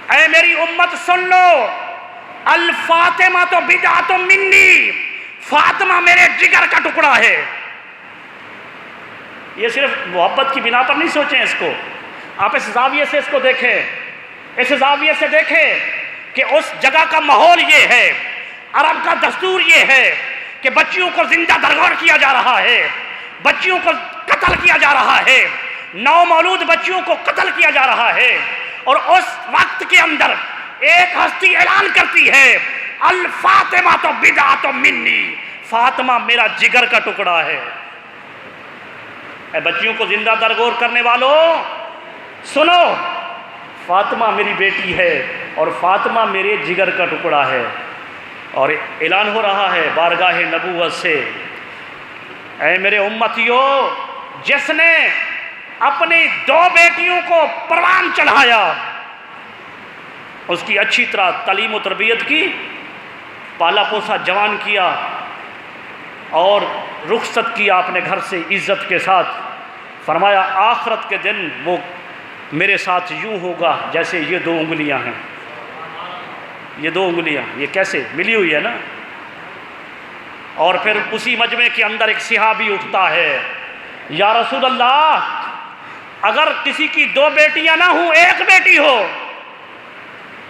اے میری امت سن لو، الفاطمہ تو بدعۃ منی، فاطمہ میرے جگر کا ٹکڑا ہے۔ یہ صرف محبت کی بنا پر نہیں سوچیں اس کو، آپ اس زاویے سے اس کو دیکھیں، اس زاویے سے دیکھیں کہ اس جگہ کا ماحول یہ ہے، عرب کا دستور یہ ہے کہ بچیوں کو زندہ درگور کیا جا رہا ہے، بچیوں کو قتل کیا جا رہا ہے، نو مولود بچیوں کو قتل کیا جا رہا ہے، اور اس وقت کے اندر ایک ہستی اعلان کرتی ہے الفاطمہ تو بدعۃ منی، فاطمہ میرا جگر کا ٹکڑا ہے۔ اے بچیوں کو زندہ درگور کرنے والوں سنو، فاطمہ میری بیٹی ہے اور فاطمہ میرے جگر کا ٹکڑا ہے۔ اور اعلان ہو رہا ہے بارگاہ نبوت سے، اے میرے امتیو، جس نے اپنی دو بیٹیوں کو پروان چڑھایا، اس کی اچھی طرح تعلیم و تربیت کی، پالا پوسا جوان کیا اور رخصت کیا اپنے گھر سے عزت کے ساتھ، فرمایا آخرت کے دن وہ میرے ساتھ یوں ہوگا جیسے یہ دو انگلیاں ہیں، یہ دو انگلیاں یہ کیسے ملی ہوئی ہے نا۔ اور پھر اسی مجمع کے اندر ایک صحابی اٹھتا ہے، یا رسول اللہ، اگر کسی کی دو بیٹیاں نہ ہوں، ایک بیٹی ہو،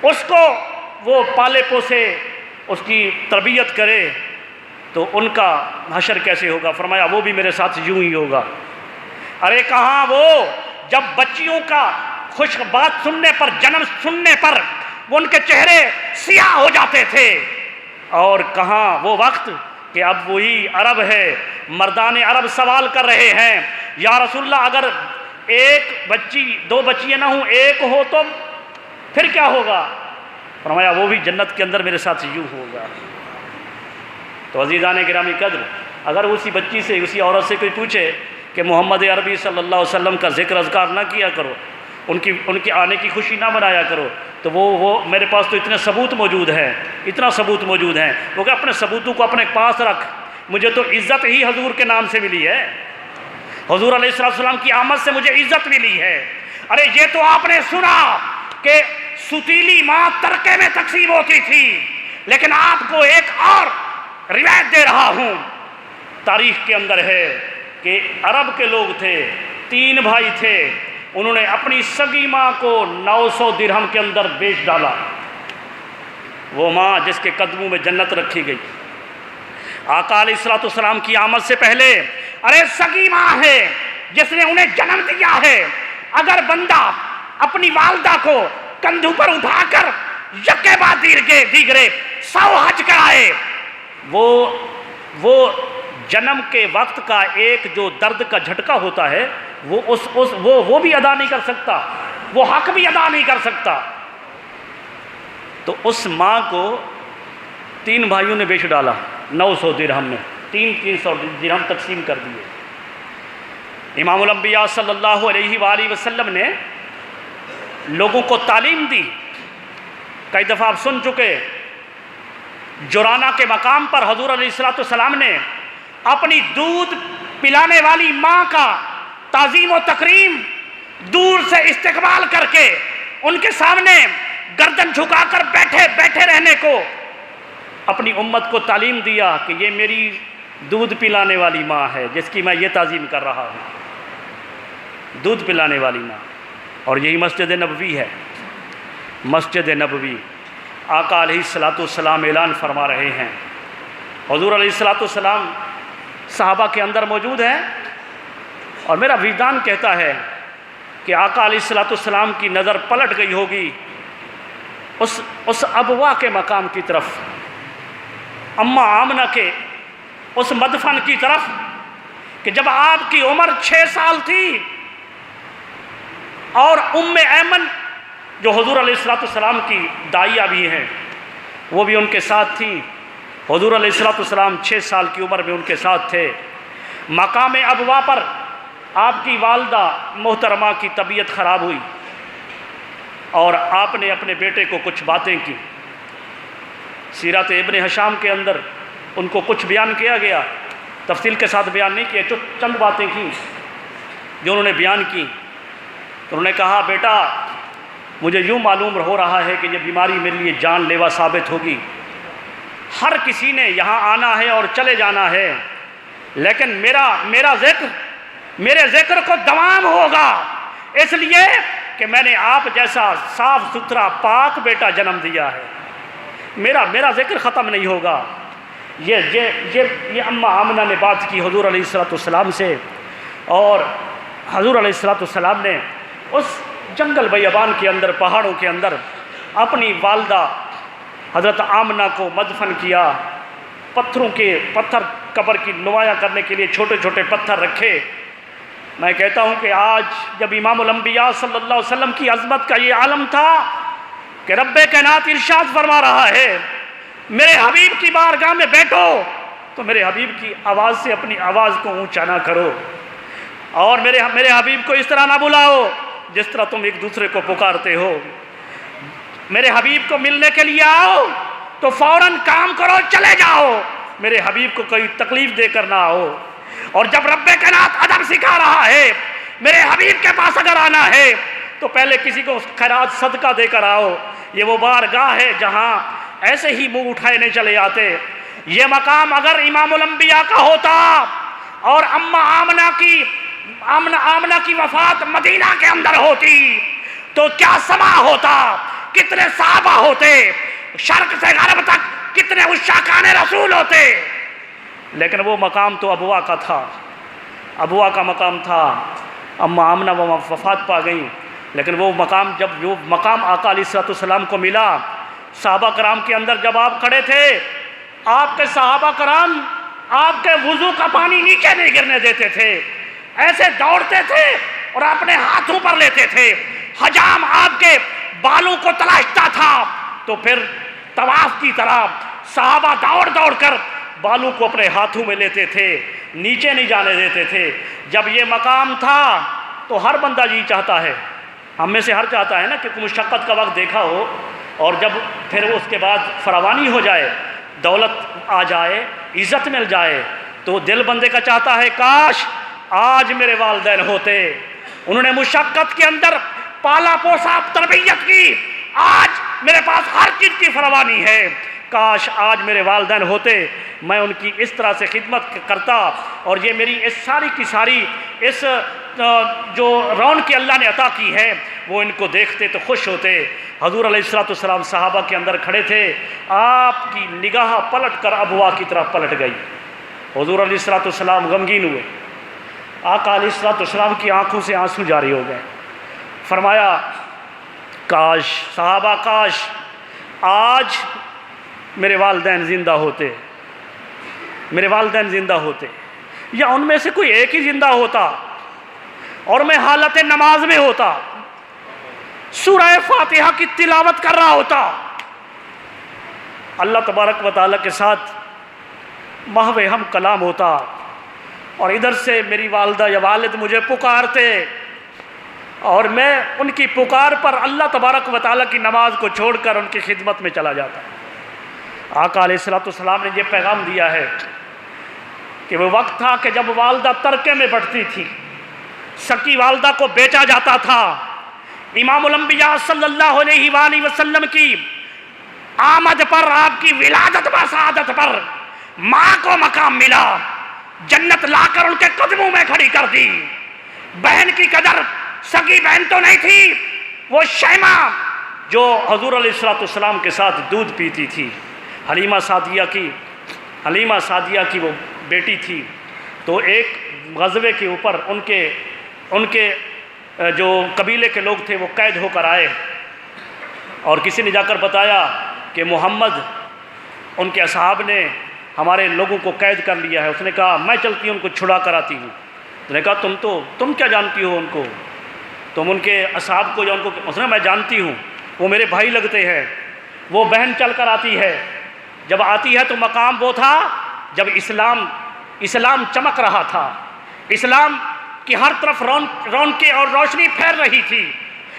اس کو وہ پالے پوسے، اس کی تربیت کرے، تو ان کا حشر کیسے ہوگا؟ فرمایا وہ بھی میرے ساتھ یوں ہی ہوگا۔ ارے کہاں وہ جب بچیوں کا خوش بات سننے پر، جنم سننے پر وہ ان کے چہرے سیاہ ہو جاتے تھے، اور کہاں وہ وقت کہ اب وہی عرب ہے، مردان عرب سوال کر رہے ہیں، یا رسول اللہ اگر ایک بچی، دو بچیاں نہ ہوں، ایک ہو تو پھر کیا ہوگا؟ فرمایا وہ بھی جنت کے اندر میرے ساتھ یوں ہوگا۔ تو عزیزان گرامی قدر، اگر اسی بچی سے، اسی عورت سے کوئی پوچھے کہ محمد عربی صلی اللہ علیہ وسلم کا ذکر اذکار نہ کیا کرو، ان کی آنے کی خوشی نہ منایا کرو، تو وہ میرے پاس تو اتنے ثبوت موجود ہیں، اتنا ثبوت موجود ہیں، وہ کہ اپنے ثبوتوں کو اپنے پاس رکھ، مجھے تو عزت ہی حضور کے نام سے ملی ہے، حضور علیہ السلام کی آمد سے مجھے عزت ملی ہے۔ ارے یہ تو آپ نے سنا کہ ستیلی ماں ترکے میں تقسیم ہوتی تھی، لیکن آپ کو ایک اور روایت دے رہا ہوں، تاریخ کے اندر ہے کہ عرب کے لوگ تھے، 3 بھائی تھے، انہوں نے اپنی سگی ماں کو 900 درہم کے اندر بیچ ڈالا، وہ ماں جس کے قدموں میں جنت رکھی گئی۔ آقا علیہ السلام کی آمد سے پہلے، ارے سگی ماں ہے جس نے انہیں جنم دیا ہے، اگر بندہ اپنی والدہ کو کندھوں پر اٹھا کر یکے بعد دیگرے 100 حج کرائے، وہ جنم کے وقت کا ایک جو درد کا جھٹکا ہوتا ہے وہ بھی ادا نہیں کر سکتا، وہ حق بھی ادا نہیں کر سکتا۔ تو اس ماں کو 3 بھائیوں نے بیچ ڈالا 900 درہم میں، 300 درہم تقسیم کر دیے۔ امام الانبیاء صلی اللہ علیہ وآلہ وسلم نے لوگوں کو تعلیم دی، کئی دفعہ آپ سن چکے، جورانا کے مقام پر حضور علیہ السلام نے اپنی دودھ پلانے والی ماں کا تعظیم و تکریم دور سے استقبال کر کے ان کے سامنے گردن جھکا کر بیٹھے رہنے کو اپنی امت کو تعلیم دیا کہ یہ میری دودھ پلانے والی ماں ہے جس کی میں یہ تعظیم کر رہا ہوں، دودھ پلانے والی ماں۔ اور یہی مسجد نبوی ہے، مسجد نبوی۔ آقا علیہ السلام اعلان فرما رہے ہیں، حضور علیہ السلام صحابہ کے اندر موجود ہیں، اور میرا وجدان کہتا ہے کہ آقا علیہ السلام کی نظر پلٹ گئی ہوگی اس ابوا کے مقام کی طرف، اماں آمنہ کے اس مدفن کی طرف، کہ جب آپ کی عمر 6 سال تھی اور ام ایمن جو حضور علیہ السلام کی دائیہ بھی ہیں وہ بھی ان کے ساتھ تھی۔ حضور علیہ السلام 6 سال کی عمر میں ان کے ساتھ تھے۔ مقام ابوا پر آپ کی والدہ محترمہ کی طبیعت خراب ہوئی اور آپ نے اپنے بیٹے کو کچھ باتیں کی۔ سیرت ابن ہشام کے اندر ان کو کچھ بیان کیا گیا، تفصیل کے ساتھ بیان نہیں کیا، چند باتیں کی جو انہوں نے بیان کی۔ انہوں نے کہا، بیٹا مجھے یوں معلوم ہو رہا ہے کہ یہ بیماری میرے لیے جان لیوا ثابت ہوگی۔ ہر کسی نے یہاں آنا ہے اور چلے جانا ہے، لیکن میرے ذکر کو دوام ہوگا، اس لیے کہ میں نے آپ جیسا صاف ستھرا پاک بیٹا جنم دیا ہے۔ میرا ذکر ختم نہیں ہوگا۔ یہ اماں آمنہ نے بات کی حضور علیہ السلام سے، اور حضور علیہ السلام نے اس جنگل بیابان کے اندر، پہاڑوں کے اندر اپنی والدہ حضرت آمنہ کو مدفن کیا۔ پتھر قبر کی نمایاں کرنے کے لیے چھوٹے چھوٹے پتھر رکھے۔ میں کہتا ہوں کہ آج جب امام الانبیاء صلی اللہ علیہ وسلم کی عظمت کا یہ عالم تھا کہ رب کائنات ارشاد فرما رہا ہے میرے حبیب کی بارگاہ میں بیٹھو، تو میرے حبیب کی آواز سے اپنی آواز کو اونچا نہ کرو، اور میرے حبیب کو اس طرح نہ بلاؤ جس طرح تم ایک دوسرے کو پکارتے ہو۔ میرے حبیب کو ملنے کے لیے آؤ تو فوراً کام کرو، چلے جاؤ، میرے حبیب کو کوئی تکلیف دے کر نہ آؤ۔ اور جب رب کائنات ادب سکھا رہا ہے میرے حبیب کے پاس اگر آنا ہے تو پہلے کسی کو خیرات صدقہ دے کر آؤ۔ یہ وہ بارگاہ ہے جہاں ایسے ہی منہ اٹھائے نہیں چلے آتے۔ یہ مقام اگر امام الانبیاء کا ہوتا اور اماں آمنہ کی وفات مدینہ کے اندر ہوتی تو کیا سما ہوتا، کتنے صحابہ ہوتے، شرق سے غرب تک کتنے عشاقان رسول ہوتے۔ لیکن وہ مقام تو ابوا کا تھا، ابوا کا مقام تھا۔ اماں آمنہ وفات پا گئیں، لیکن وہ مقام آقا علیہ السلام کو ملا۔ صحابہ کرام کے اندر جب آپ کھڑے تھے، آپ کے صحابہ کرام آپ کے وضو کا پانی نیچے نہیں گرنے دیتے تھے، ایسے دوڑتے تھے اور اپنے ہاتھوں پر لیتے تھے۔ حجام آپ کے بالوں کو تلاشتا تھا، تو پھر طواف کی طرح صحابہ دوڑ دوڑ کر بالوں کو اپنے ہاتھوں میں لیتے تھے، نیچے نہیں جانے دیتے تھے۔ جب یہ مقام تھا تو ہر بندہ یہ چاہتا ہے، ہم میں سے ہر چاہتا ہے نا کہ مشقت کا وقت دیکھا ہو، اور جب پھر اس کے بعد فراوانی ہو جائے، دولت آ جائے، عزت مل جائے، تو دل بندے کا چاہتا ہے کاش آج میرے والدین ہوتے، انہوں نے مشقت کے اندر پالا پوسا تربیت کی، آج میرے پاس ہر چیز کی فراوانی ہے، کاش آج میرے والدین ہوتے، میں ان کی اس طرح سے خدمت کرتا، اور یہ میری اس ساری کی ساری اس جو رونق اللہ نے عطا کی ہے وہ ان کو دیکھتے تو خوش ہوتے۔ حضور علیہ السلام صحابہ کے اندر کھڑے تھے، آپ کی نگاہ پلٹ کر ابوا کی طرف پلٹ گئی۔ حضور علیہ السلام غمگین ہوئے، آقا علیہ السلام کی آنکھوں سے آنسو جاری ہو گئے۔ فرمایا کاش صحابہ، کاش آج میرے والدین زندہ ہوتے، میرے والدین زندہ ہوتے، یا ان میں سے کوئی ایک ہی زندہ ہوتا اور میں حالت نماز میں ہوتا، سورہ فاتحہ کی تلاوت کر رہا ہوتا، اللہ تبارک و تعالیٰ کے ساتھ محو ہم کلام ہوتا، اور ادھر سے میری والدہ یا والد مجھے پکارتے، اور میں ان کی پکار پر اللہ تبارک و تعالیٰ کی نماز کو چھوڑ کر ان کی خدمت میں چلا جاتا۔ آقا علیہ السلام نے یہ پیغام دیا ہے کہ وہ وقت تھا کہ جب والدہ ترکے میں بٹتی تھی، سکی والدہ کو بیچا جاتا تھا۔ امام الانبیاء صلی اللہ علیہ وآلہ وسلم کی آمد پر، آپ کی ولادت و سعادت پر ماں کو مقام ملا، جنت لا کر ان کے قدموں میں کھڑی کر دی۔ بہن کی قدر سکی بہن تو نہیں تھی، وہ شیمہ جو حضور علیہ السلام کے ساتھ دودھ پیتی تھی، حلیمہ سعدیہ کی وہ بیٹی تھی۔ تو ایک غزوے کے اوپر ان کے جو قبیلے کے لوگ تھے وہ قید ہو کر آئے، اور کسی نے جا کر بتایا کہ محمد، ان کے اصحاب نے ہمارے لوگوں کو قید کر لیا ہے۔ اس نے کہا میں چلتی ہوں ان کو چھڑا کر آتی ہوں۔ اس نے کہا تم کیا جانتی ہو ان کو، تم ان کے اصحاب کو یا ان کو؟ اس نے میں جانتی ہوں، وہ میرے بھائی لگتے ہیں۔ وہ بہن چل کر آتی ہے، جب آتی ہے تو مقام وہ تھا جب اسلام چمک رہا تھا، اسلام کی ہر طرف رونقیں اور روشنی پھیل رہی تھی۔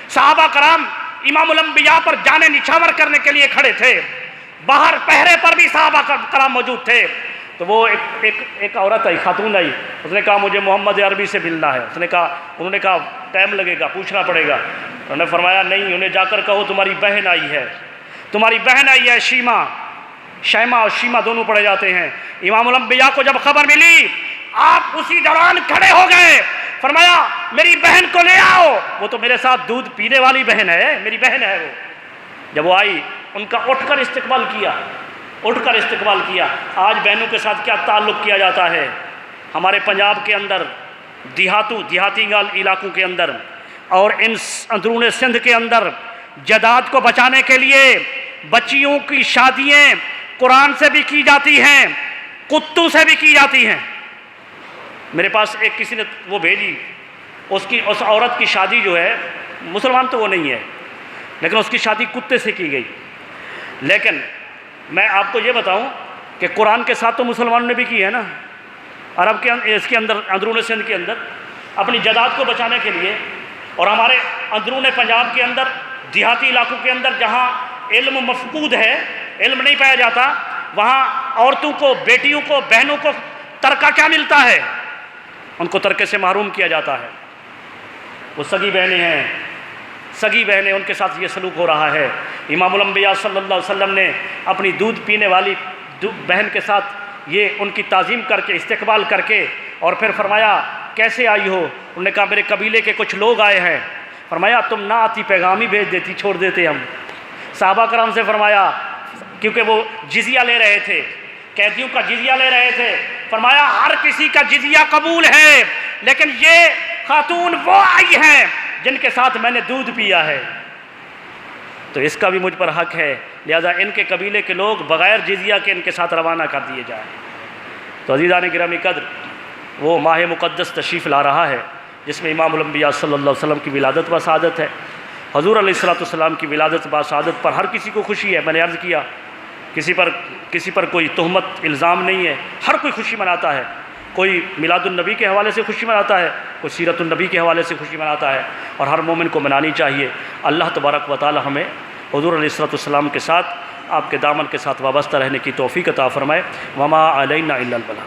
صحابہ کرام امام الانبیاء پر جانے نچھاور کرنے کے لیے کھڑے تھے، باہر پہرے پر بھی صحابہ کرام موجود تھے۔ تو وہ ایک عورت آئی، خاتون آئی، اس نے کہا مجھے محمد عربی سے ملنا ہے۔ انہوں نے کہا ٹائم لگے گا، پوچھنا پڑے گا۔ انہوں نے فرمایا نہیں، انہیں جا کر کہو تمہاری بہن آئی ہے، تمہاری بہن آئی ہے شیمہ اور شیمہ دونوں پڑھے جاتے ہیں۔ امام الانبیاء کو جب خبر ملی آپ اسی دوران کھڑے ہو گئے، فرمایا میری بہن کو لے آؤ، وہ تو میرے ساتھ دودھ پینے والی بہن ہے، میری بہن ہے وہ۔ جب وہ آئی ان کا اٹھ کر استقبال کیا۔ آج بہنوں کے ساتھ کیا تعلق کیا جاتا ہے؟ ہمارے پنجاب کے اندر دیہاتی علاقوں کے اندر اور ان اندرون سندھ کے اندر جائیداد کو بچانے کے لیے بچیوں کی شادیاں قرآن سے بھی کی جاتی ہیں، کتوں سے بھی کی جاتی ہیں۔ میرے پاس ایک کسی نے وہ بھیجی، اس عورت کی شادی جو ہے، مسلمان تو وہ نہیں ہے لیکن اس کی شادی کتے سے کی گئی۔ لیکن میں آپ کو یہ بتاؤں کہ قرآن کے ساتھ تو مسلمانوں نے بھی کی ہے نا، عرب کے اس کے اندر اندرون سندھ کے اندر اپنی جائیداد کو بچانے کے لیے، اور ہمارے اندرون پنجاب کے اندر دیہاتی علاقوں کے اندر جہاں علم مفقود ہے، علم نہیں پایا جاتا، وہاں عورتوں کو، بیٹیوں کو، بہنوں کو ترکہ کیا ملتا ہے؟ ان کو ترکے سے محروم کیا جاتا ہے۔ وہ سگی بہنیں ان کے ساتھ یہ سلوک ہو رہا ہے۔ امام الانبیاء صلی اللہ علیہ وسلم نے اپنی دودھ پینے والی بہن کے ساتھ یہ ان کی تعظیم کر کے، استقبال کر کے، اور پھر فرمایا کیسے آئی ہو؟ انہوں نے کہا میرے قبیلے کے کچھ لوگ آئے ہیں۔ فرمایا تم نہ آتی پیغام ہی بھیج دیتی، چھوڑ دیتے ہم۔ صحابہ کرام سے فرمایا، کیونکہ وہ جزیہ لے رہے تھے، قیدیوں کا جزیہ لے رہے تھے، فرمایا ہر کسی کا جزیہ قبول ہے لیکن یہ خاتون وہ آئی ہیں جن کے ساتھ میں نے دودھ پیا ہے، تو اس کا بھی مجھ پر حق ہے، لہذا ان کے قبیلے کے لوگ بغیر جزیہ کے ان کے ساتھ روانہ کر دیے جائیں۔ تو عزیزان گرامی قدر، وہ ماہ مقدس تشریف لا رہا ہے جس میں امام الانبیاء صلی اللہ علیہ وسلم کی ولادت و سعادت ہے۔ حضور علیہ السلام کی ولادت و سعادت پر ہر کسی کو خوشی ہے۔ میں نے عرض کیا کسی پر کوئی تہمت الزام نہیں ہے، ہر کوئی خوشی مناتا ہے، کوئی میلاد النبی کے حوالے سے خوشی مناتا ہے، کوئی سیرت النبی کے حوالے سے خوشی مناتا ہے، اور ہر مومن کو منانی چاہیے۔ اللہ تبارک و تعالی ہمیں حضور علیہ السلام کے ساتھ، آپ کے دامن کے ساتھ وابستہ رہنے کی توفیق عطا فرمائے۔ وما علینا الا البلاغ۔